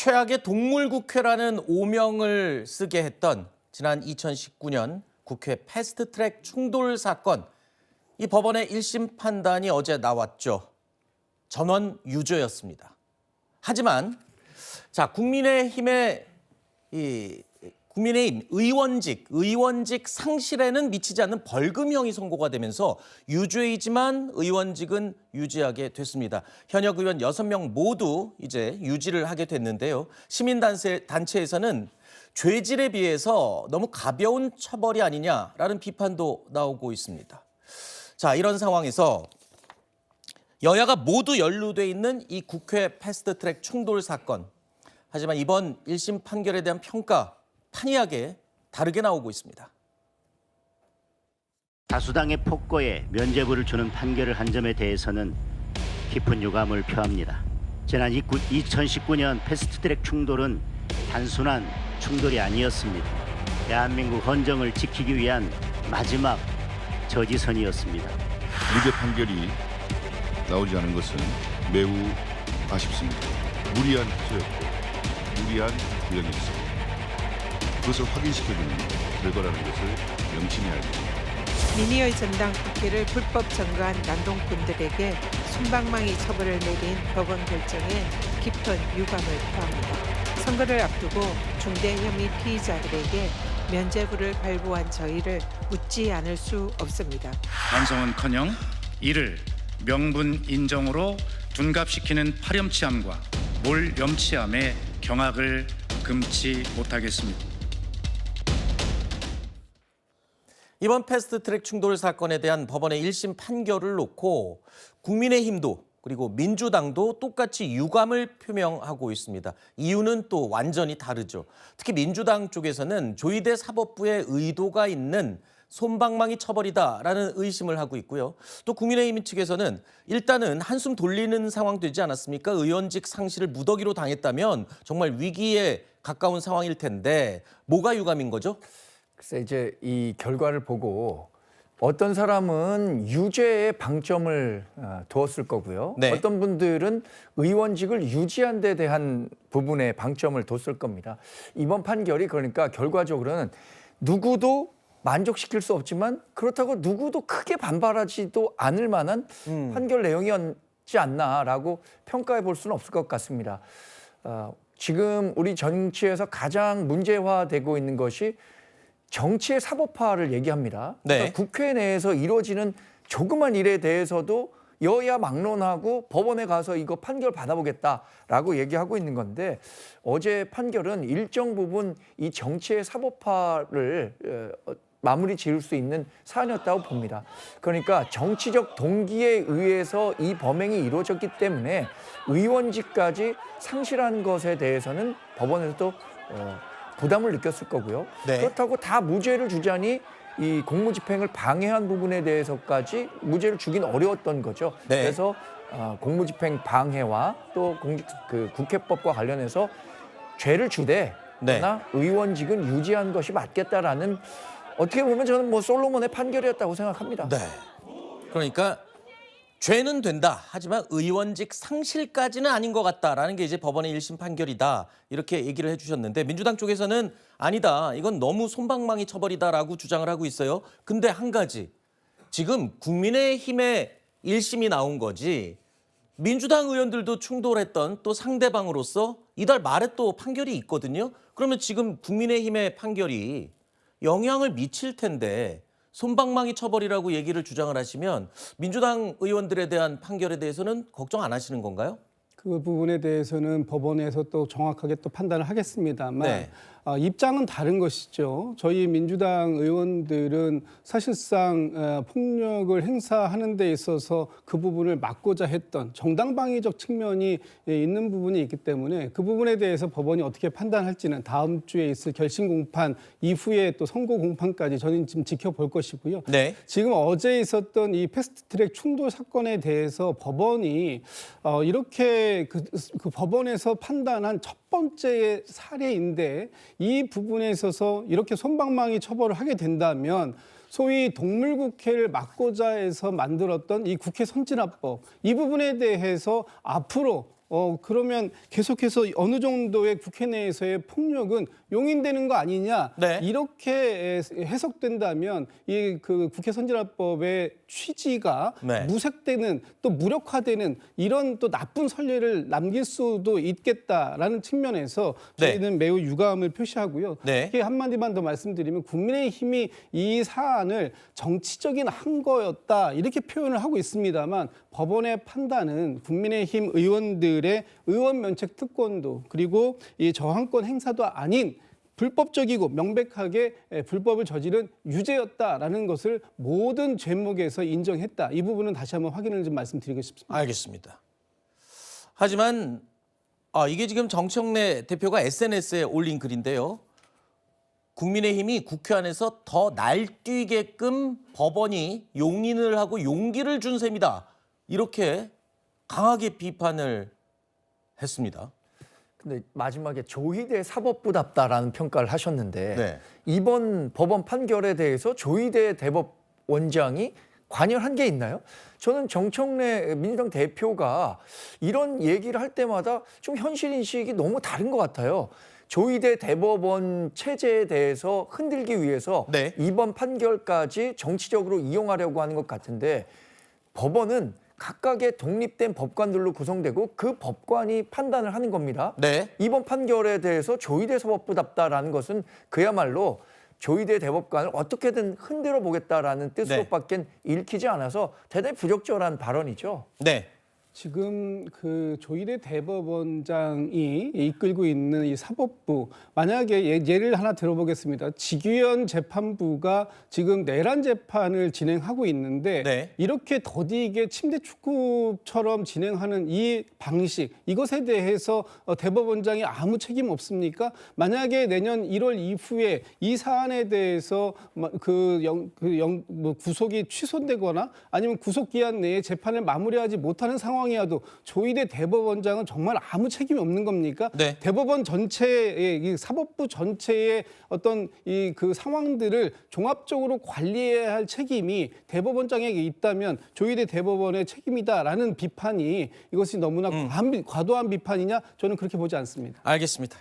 최악의 동물국회라는 오명을 쓰게 했던 지난 2019년 국회 패스트트랙 충돌 사건. 이 법원의 1심 판단이 어제 나왔죠. 전원 유죄였습니다. 하지만 국민의힘 의원직 상실에는 미치지 않는 벌금형이 선고가 되면서 유죄이지만 의원직은 유지하게 됐습니다. 현역 의원 6명 모두 이제 유지를 하게 됐는데요. 시민단체에서는 죄질에 비해서 너무 가벼운 처벌이 아니냐라는 비판도 나오고 있습니다. 이런 상황에서 여야가 모두 연루돼 있는 이 국회 패스트트랙 충돌 사건. 하지만 이번 1심 판결에 대한 평가 판이하게 다르게 나오고 있습니다. 다수당의 폭거에 면죄부를 주는 판결을 한 점에 대해서는 깊은 유감을 표합니다. 지난 2019년 패스트트랙 충돌은 단순한 충돌이 아니었습니다. 대한민국 헌정을 지키기 위한 마지막 저지선이었습니다. 무죄 판결이 나오지 않은 것은 매우 아쉽습니다. 무리한 기소였고 무리한 구형이었습니다. 그것을 확인시켜주는 결과라는 것을 명심해야 합니다. 민의의 전당 국회를 불법 점거한 난동꾼들에게 솜방망이 처벌을 내린 법원 결정에 깊은 유감을 표합니다. 선거를 앞두고 중대 혐의 피의자들에게 면죄부를 발부한 저희를 묻지 않을 수 없습니다. 반성은커녕 이를 명분 인정으로 둔갑시키는 파렴치함과 몰염치함의 경악을 금치 못하겠습니다. 이번 패스트트랙 충돌 사건에 대한 법원의 1심 판결을 놓고 국민의힘도 그리고 민주당도 똑같이 유감을 표명하고 있습니다. 이유는 또 완전히 다르죠. 특히 민주당 쪽에서는 조희대 사법부의 의도가 있는 솜방망이 처벌이다라는 의심을 하고 있고요. 또 국민의힘 측에서는 일단은 한숨 돌리는 상황 되지 않았습니까? 의원직 상실을 무더기로 당했다면 정말 위기에 가까운 상황일 텐데 뭐가 유감인 거죠? 글쎄 이제 이 결과를 보고 어떤 사람은 유죄에 방점을 두었을 거고요. 네. 어떤 분들은 의원직을 유지한 데 대한 부분에 방점을 뒀을 겁니다. 이번 판결이 그러니까 결과적으로는 누구도 만족시킬 수 없지만 그렇다고 누구도 크게 반발하지도 않을 만한 판결 내용이었지 않나라고 평가해 볼 수는 없을 것 같습니다. 지금 우리 정치에서 가장 문제화되고 있는 것이 정치의 사법화를 얘기합니다. 네. 그러니까 국회 내에서 이루어지는 조그만 일에 대해서도 여야 막론하고 법원에 가서 이거 판결 받아보겠다라고 얘기하고 있는 건데 어제 판결은 일정 부분 이 정치의 사법화를 마무리 지을 수 있는 사안이었다고 봅니다. 그러니까 정치적 동기에 의해서 이 범행이 이루어졌기 때문에 의원직까지 상실한 것에 대해서는 법원에서도 부담을 느꼈을 거고요. 네. 그렇다고 다 무죄를 주자니 이 공무집행을 방해한 부분에 대해서까지 무죄를 주긴 어려웠던 거죠. 네. 그래서 공무집행 방해와 또 국회법과 관련해서 죄를 주되 그러나 의원직은 유지한 것이 맞겠다라는 어떻게 보면 저는 솔로몬의 판결이었다고 생각합니다. 네. 그러니까 죄는 된다. 하지만 의원직 상실까지는 아닌 것 같다라는 게 이제 법원의 1심 판결이다. 이렇게 얘기를 해주셨는데 민주당 쪽에서는 아니다. 이건 너무 솜방망이 처벌이다라고 주장을 하고 있어요. 근데 한 가지. 지금 국민의힘의 1심이 나온 거지 민주당 의원들도 충돌했던 또 상대방으로서 이달 말에 또 판결이 있거든요. 그러면 지금 국민의힘의 판결이 영향을 미칠 텐데 솜방망이 처벌이라고 얘기를 주장을 하시면 민주당 의원들에 대한 판결에 대해서는 걱정 안 하시는 건가요? 그 부분에 대해서는 법원에서 또 정확하게 또 판단을 하겠습니다만 네. 입장은 다른 것이죠. 저희 민주당 의원들은 사실상 폭력을 행사하는 데 있어서 그 부분을 막고자 했던 정당방위적 측면이 있는 부분이 있기 때문에 그 부분에 대해서 법원이 어떻게 판단할지는 다음 주에 있을 결심 공판 이후에 또 선고 공판까지 저는 지금 지켜볼 것이고요. 네. 지금 어제 있었던 이 패스트트랙 충돌 사건에 대해서 법원이 이렇게 그 법원에서 판단한 첫 번째 사례인데 이 부분에 있어서 이렇게 솜방망이 처벌을 하게 된다면 소위 동물국회를 막고자 해서 만들었던 이 국회 선진화법 이 부분에 대해서 앞으로 그러면 계속해서 어느 정도의 국회 내에서의 폭력은 용인되는 거 아니냐 네. 이렇게 해석된다면 이 그 국회 선진화법의 취지가 네. 무색되는 또 무력화되는 이런 또 나쁜 선례를 남길 수도 있겠다라는 측면에서 네. 저희는 매우 유감을 표시하고요. 네. 특히 한마디만 더 말씀드리면 국민의힘이 이 사안을 정치적인 항거였다 이렇게 표현을 하고 있습니다만 법원의 판단은 국민의힘 의원들의 의원 면책 특권도 그리고 이 저항권 행사도 아닌 불법적이고 명백하게 불법을 저지른 유죄였다라는 것을 모든 죄목에서 인정했다. 이 부분은 다시 한번 확인을 좀 말씀드리고 싶습니다. 알겠습니다. 하지만 이게 지금 정청래 대표가 SNS에 올린 글인데요. 국민의힘이 국회 안에서 더 날뛰게끔 법원이 용인을 하고 용기를 준 셈이다. 이렇게 강하게 비판을 했습니다. 근데 마지막에 조희대 사법부답다라는 평가를 하셨는데 네. 이번 법원 판결에 대해서 조희대 대법원장이 관여한 게 있나요? 저는 정청래 민주당 대표가 이런 얘기를 할 때마다 좀 현실 인식이 너무 다른 것 같아요. 조희대 대법원 체제에 대해서 흔들기 위해서 네. 이번 판결까지 정치적으로 이용하려고 하는 것 같은데 법원은 각각의 독립된 법관들로 구성되고 그 법관이 판단을 하는 겁니다. 네. 이번 판결에 대해서 조희대 사법부답다라는 것은 그야말로 조희대 대법관을 어떻게든 흔들어 보겠다라는 뜻으로밖에 읽히지 않아서 대단히 부적절한 발언이죠. 네. 지금 그 조희대 대법원장이 이끌고 있는 이 사법부 만약에 예를 하나 들어보겠습니다. 지규현 재판부가 지금 내란 재판을 진행하고 있는데 네. 이렇게 더디게 침대 축구처럼 진행하는 이 방식 이것에 대해서 대법원장이 아무 책임 없습니까? 만약에 내년 1월 이후에 이 사안에 대해서 구속이 취소되거나 아니면 구속 기한 내에 재판을 마무리하지 못하는 상황이라도 조희대 대법원장은 정말 아무 책임이 없는 겁니까? 네. 대법원 전체의 이 사법부 전체의 어떤 이 그 상황들을 종합적으로 관리해야 할 책임이 대법원장에게 있다면 조희대 대법원의 책임이다라는 비판이 이것이 너무나 과도한 비판이냐? 저는 그렇게 보지 않습니다. 알겠습니다.